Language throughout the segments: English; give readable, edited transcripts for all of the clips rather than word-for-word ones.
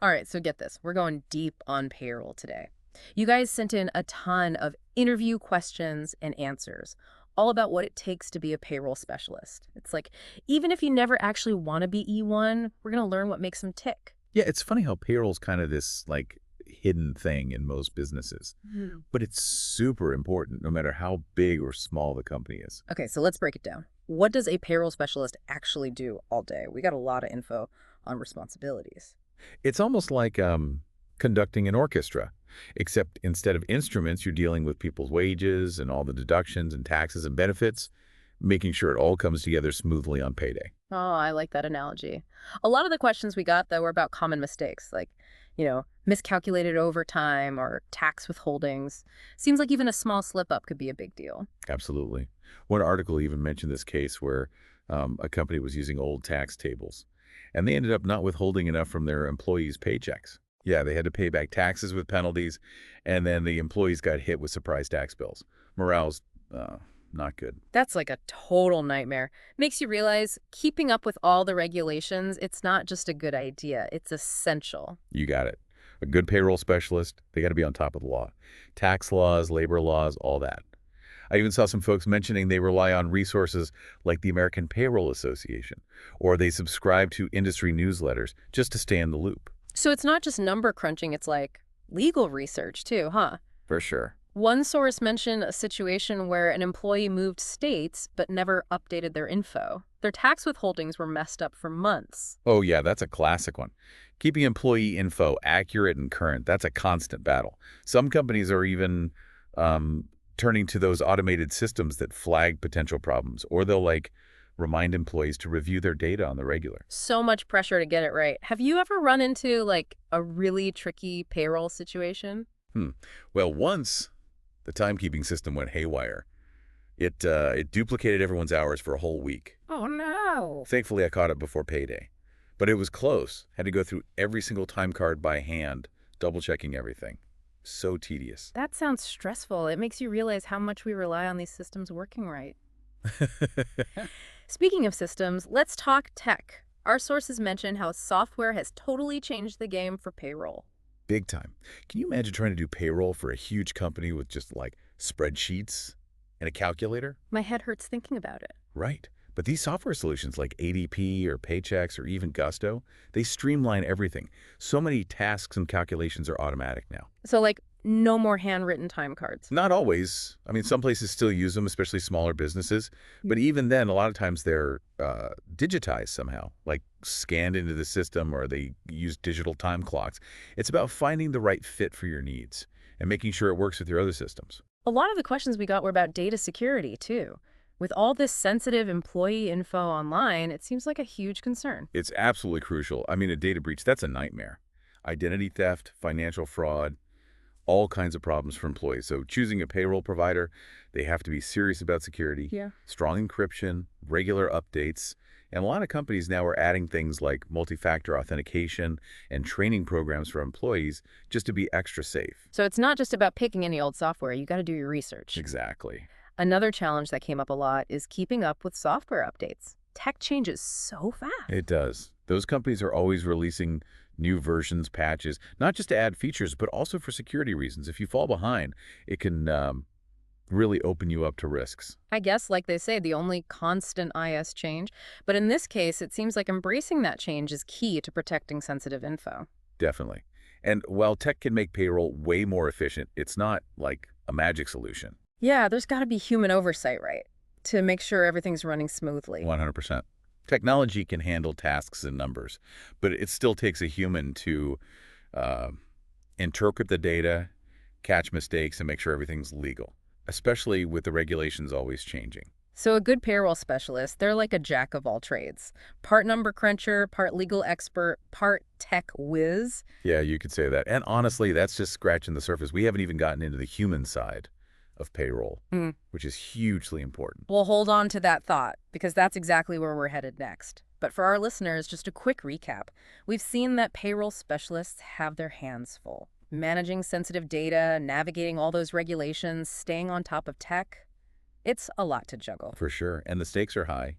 All right, so get this. We're going deep on payroll today. You guys sent in a ton of interview questions and answers, all about what it takes to be a payroll specialist. It's like, even if you never actually want to be E1, we're going to learn what makes them tick. Yeah, it's funny how payroll's kind of this like hidden thing in most businesses, Hmm. but it's super important no matter how big or small the company is. Okay, so let's break it down. What does a payroll specialist actually do all day? We got a lot of info on responsibilities. It's almost like conducting an orchestra, except instead of instruments, you're dealing with people's wages and all the deductions and taxes and benefits, making sure it all comes together smoothly on payday. Oh, I like that analogy. A lot of the questions we got, though, were about common mistakes, like, miscalculated overtime or tax withholdings. Seems like even a small slip up could be a big deal. Absolutely. One article even mentioned this case where a company was using old tax tables, and they ended up not withholding enough from their employees' paychecks. Yeah, they had to pay back taxes with penalties, and then the employees got hit with surprise tax bills. Morale's not good. That's like a total nightmare. Makes you realize keeping up with all the regulations, it's not just a good idea, it's essential. You got it. A good payroll specialist, they got to be on top of the law. Tax laws, labor laws, all that. I even saw some folks mentioning they rely on resources like the American Payroll Association, or they subscribe to industry newsletters just to stay in the loop. So it's not just number crunching, it's like legal research too, huh? For sure. One source mentioned a situation where an employee moved states but never updated their info. Their tax withholdings were messed up for months. Oh, yeah, that's a classic one. Keeping employee info accurate and current, that's a constant battle. Some companies are even um, turning to those automated systems that flag potential problems, or they'll like remind employees to review their data on the regular. So much pressure to get it right. Have you ever run into like a really tricky payroll situation? Hmm. Well, once the timekeeping system went haywire, it duplicated everyone's hours for a whole week. Oh no. Thankfully, I caught it before payday. But it was close. Had to go through every single time card by hand, double-checking everything. So tedious. That sounds stressful. It makes you realize how much we rely on these systems working right. Speaking of systems, let's talk tech. Our sources mention how software has totally changed the game for payroll. Big time. Can you imagine trying to do payroll for a huge company with just like spreadsheets and a calculator? My head hurts thinking about it. Right. But these software solutions like ADP or Paychex or even Gusto, they streamline everything. So many tasks and calculations are automatic now. So, like, no more handwritten time cards. Not always. I mean, some places still use them, especially smaller businesses. But even then, a lot of times they're digitized somehow, like scanned into the system, or they use digital time clocks. It's about finding the right fit for your needs and making sure it works with your other systems. A lot of the questions we got were about data security, too. With all this sensitive employee info online, it seems like a huge concern. It's absolutely crucial. I mean, a data breach, that's a nightmare. Identity theft, financial fraud, all kinds of problems for employees. So choosing a payroll provider, they have to be serious about security, Yeah. strong encryption, regular updates. And a lot of companies now are adding things like multi-factor authentication and training programs for employees just to be extra safe. So it's not just about picking any old software. You got to do your research. Exactly. Another challenge that came up a lot is keeping up with software updates. Tech changes so fast. It does. Those companies are always releasing new versions, patches, not just to add features, but also for security reasons. If you fall behind, it can really open you up to risks. I guess, like they say, the only constant IS change. But in this case, it seems like embracing that change is key to protecting sensitive info. Definitely. And while tech can make payroll way more efficient, it's not like a magic solution. Yeah, there's got to be human oversight, right? To make sure everything's running smoothly. 100%. Technology can handle tasks and numbers, but it still takes a human to uh, interpret the data, catch mistakes, and make sure everything's legal, especially with the regulations always changing. So a good payroll specialist, they're like a jack of all trades. Part number cruncher, part legal expert, part tech whiz. Yeah, you could say that. And honestly, that's just scratching the surface. We haven't even gotten into the human side of payroll, Mm. which is hugely important. We'll hold on to that thought because that's exactly where we're headed next. But for our listeners, just a quick recap. We've seen that payroll specialists have their hands full. Managing sensitive data, navigating all those regulations, staying on top of tech. It's a lot to juggle. For sure. And the stakes are high.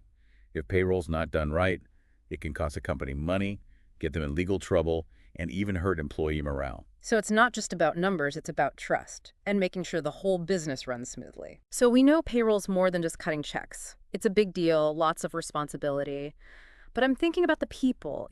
If payroll's not done right, it can cost a company money, get them in legal trouble, and even hurt employee morale. So it's not just about numbers, it's about trust and making sure the whole business runs smoothly. So we know payroll's more than just cutting checks. It's a big deal, lots of responsibility. But I'm thinking about the people.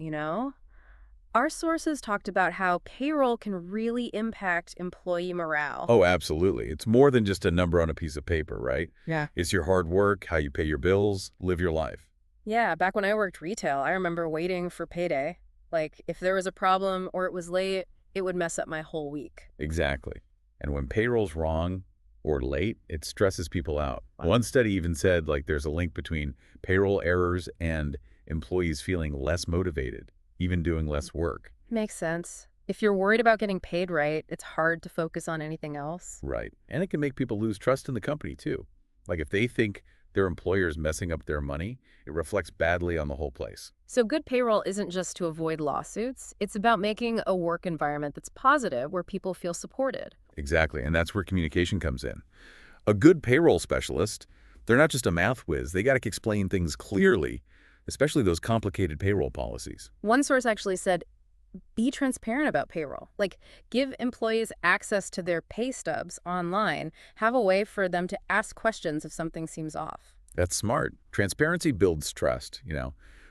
Our sources talked about how payroll can really impact employee morale. Oh, absolutely. It's more than just a number on a piece of paper, right? Yeah. It's your hard work, how you pay your bills, live your life. Yeah, back when I worked retail, I remember waiting for payday. Like, if there was a problem or it was late, it would mess up my whole week. Exactly. And when payroll's wrong or late, it stresses people out. Wow. One study even said there's a link between payroll errors and employees feeling less motivated, even doing less work. Makes sense. If you're worried about getting paid right, it's hard to focus on anything else. Right. And it can make people lose trust in the company too. Like if they think their employer is messing up their money, it reflects badly on the whole place. So good payroll isn't just to avoid lawsuits. It's about making a work environment that's positive where people feel supported. Exactly. And that's where communication comes in. A good payroll specialist, they're not just a math whiz. They got to explain things clearly, especially those complicated payroll policies. One source actually said, be transparent about payroll. Like, give employees access to their pay stubs online. Have a way for them to ask questions if something seems off. That's smart. Transparency builds trust.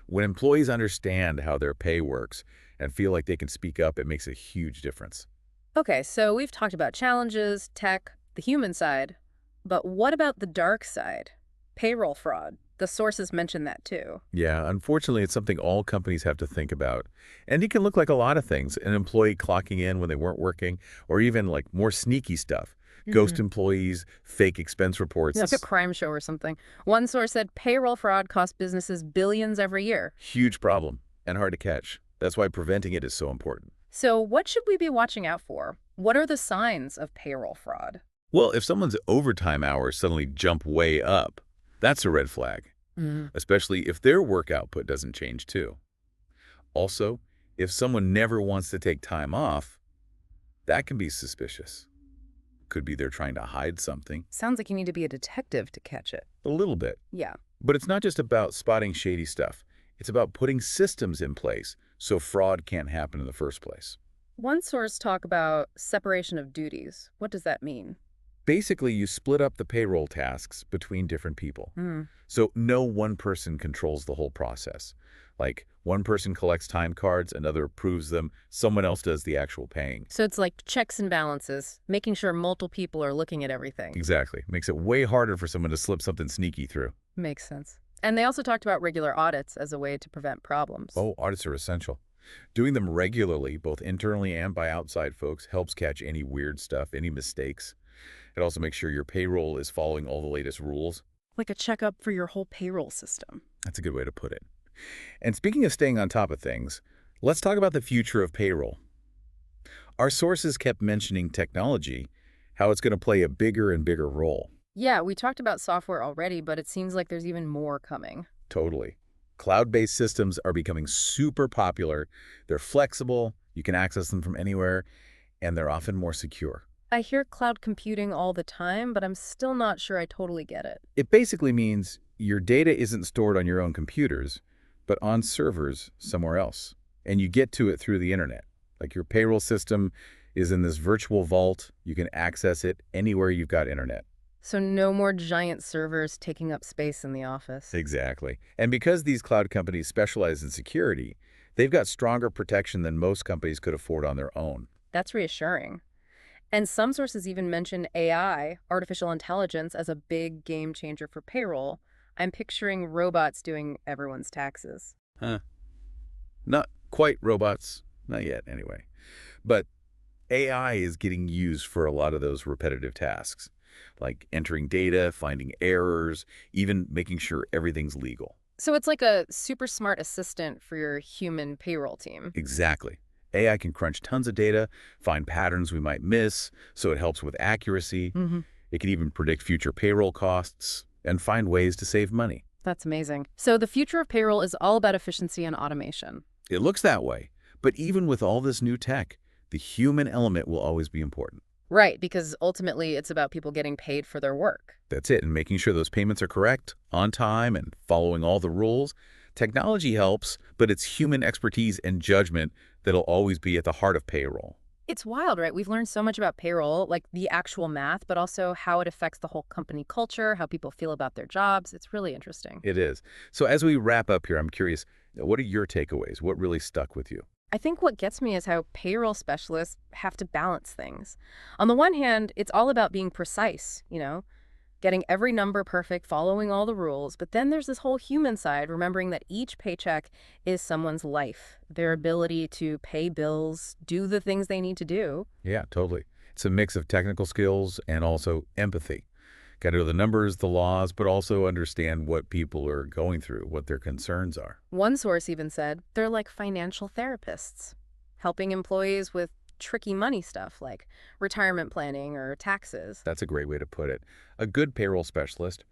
When employees understand how their pay works and feel like they can speak up, it makes a huge difference. Okay, so we've talked about challenges, tech, the human side. But what about the dark side? Payroll fraud. The sources mention that too. Yeah, unfortunately, it's something all companies have to think about. And it can look like a lot of things. An employee clocking in when they weren't working, or even more sneaky stuff. Ghost employees, fake expense reports. Like a crime show or something. One source said payroll fraud costs businesses billions every year. Huge problem and hard to catch. That's why preventing it is so important. So what should we be watching out for? What are the signs of payroll fraud? Well, if someone's overtime hours suddenly jump way up, that's a red flag, especially if their work output doesn't change too. Also, if someone never wants to take time off, that can be suspicious. Could be they're trying to hide something. Sounds like you need to be a detective to catch it. A little bit. Yeah. But it's not just about spotting shady stuff. It's about putting systems in place so fraud can't happen in the first place. One source talk about separation of duties. What does that mean? Basically, you split up the payroll tasks between different people. So no one person controls the whole process. Like one person collects time cards, another approves them, someone else does the actual paying. So it's like checks and balances, making sure multiple people are looking at everything. Exactly. Makes it way harder for someone to slip something sneaky through. Makes sense. And they also talked about regular audits as a way to prevent problems. Oh, audits are essential. Doing them regularly, both internally and by outside folks, helps catch any weird stuff, any mistakes. It also makes sure your payroll is following all the latest rules. Like a checkup for your whole payroll system. That's a good way to put it. And speaking of staying on top of things, let's talk about the future of payroll. Our sources kept mentioning technology, how it's going to play a bigger and bigger role. Yeah, we talked about software already, but it seems like there's even more coming. Totally. Cloud-based systems are becoming super popular. They're flexible, you can access them from anywhere, and they're often more secure. I hear cloud computing all the time, but I'm still not sure I totally get it. It basically means your data isn't stored on your own computers, but on servers somewhere else. And you get to it through the internet. Like your payroll system is in this virtual vault. You can access it anywhere you've got internet. So no more giant servers taking up space in the office. Exactly. And because these cloud companies specialize in security, they've got stronger protection than most companies could afford on their own. That's reassuring. And some sources even mention AI, artificial intelligence, as a big game changer for payroll. I'm picturing robots doing everyone's taxes. Not quite robots. Not yet, anyway. But AI is getting used for a lot of those repetitive tasks, like entering data, finding errors, even making sure everything's legal. So it's like a super smart assistant for your human payroll team. Exactly. AI can crunch tons of data, find patterns we might miss, so it helps with accuracy. It can even predict future payroll costs and find ways to save money. That's amazing. So the future of payroll is all about efficiency and automation. It looks that way. But even with all this new tech, the human element will always be important. Right, because ultimately it's about people getting paid for their work. That's it, and making sure those payments are correct, on time, and following all the rules. Technology helps, but it's human expertise and judgment that'll always be at the heart of payroll. It's wild, right? We've learned so much about payroll, like the actual math, but also how it affects the whole company culture, how people feel about their jobs. It's really interesting. It is. So as we wrap up here, I'm curious, what are your takeaways? What really stuck with you? I think what gets me is how payroll specialists have to balance things. On the one hand, it's all about being precise, getting every number perfect, following all the rules. But then there's this whole human side, remembering that each paycheck is someone's life, their ability to pay bills, do the things they need to do. Yeah, totally. It's a mix of technical skills and also empathy. Got to know the numbers, the laws, but also understand what people are going through, what their concerns are. One source even said they're like financial therapists, helping employees with tricky money stuff like retirement planning or taxes. That's a great way to put it. A good payroll specialist,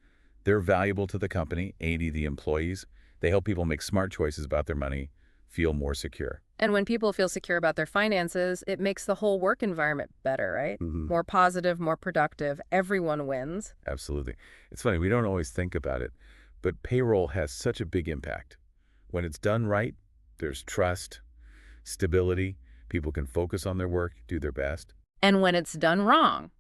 they're valuable to the company, aiding the employees. They help people make smart choices about their money, feel more secure. And when people feel secure about their finances, it makes the whole work environment better, right? More positive, more productive. Everyone wins. Absolutely. It's funny, we don't always think about it, but payroll has such a big impact. When it's done right, there's trust, stability, people can focus on their work, do their best. And when it's done wrong,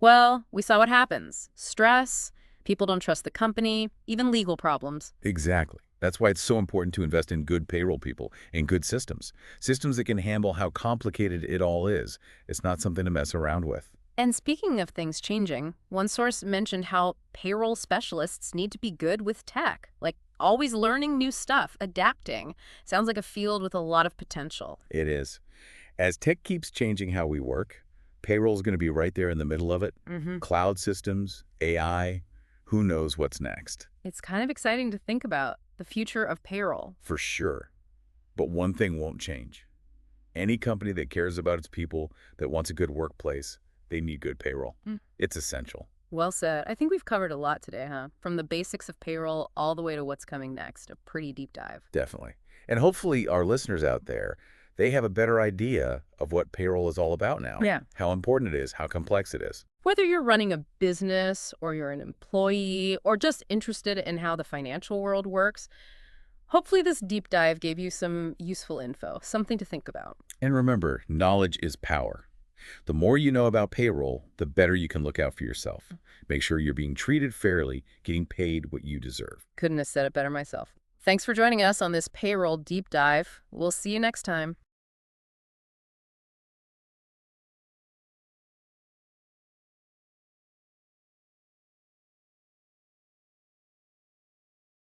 well, we saw what happens. Stress, people don't trust the company, even legal problems. Exactly. That's why it's so important to invest in good payroll people and good systems. Systems that can handle how complicated it all is. It's not something to mess around with. And speaking of things changing, one source mentioned how payroll specialists need to be good with tech, like always learning new stuff, adapting. Sounds like a field with a lot of potential. It is. As tech keeps changing how we work, payroll is going to be right there in the middle of it. Cloud systems, AI, who knows what's next? It's kind of exciting to think about the future of payroll. For sure. But one thing won't change. Any company that cares about its people, that wants a good workplace, they need good payroll. It's essential. Well said. I think we've covered a lot today, huh? From the basics of payroll all the way to what's coming next. A pretty deep dive. Definitely. And hopefully our listeners out there, they have a better idea of what payroll is all about now. Yeah. How important it is, how complex it is. Whether you're running a business or you're an employee or just interested in how the financial world works, hopefully this deep dive gave you some useful info, something to think about. And remember, knowledge is power. The more you know about payroll, the better you can look out for yourself. Make sure you're being treated fairly, getting paid what you deserve. Couldn't have said it better myself. Thanks for joining us on this payroll deep dive. We'll see you next time.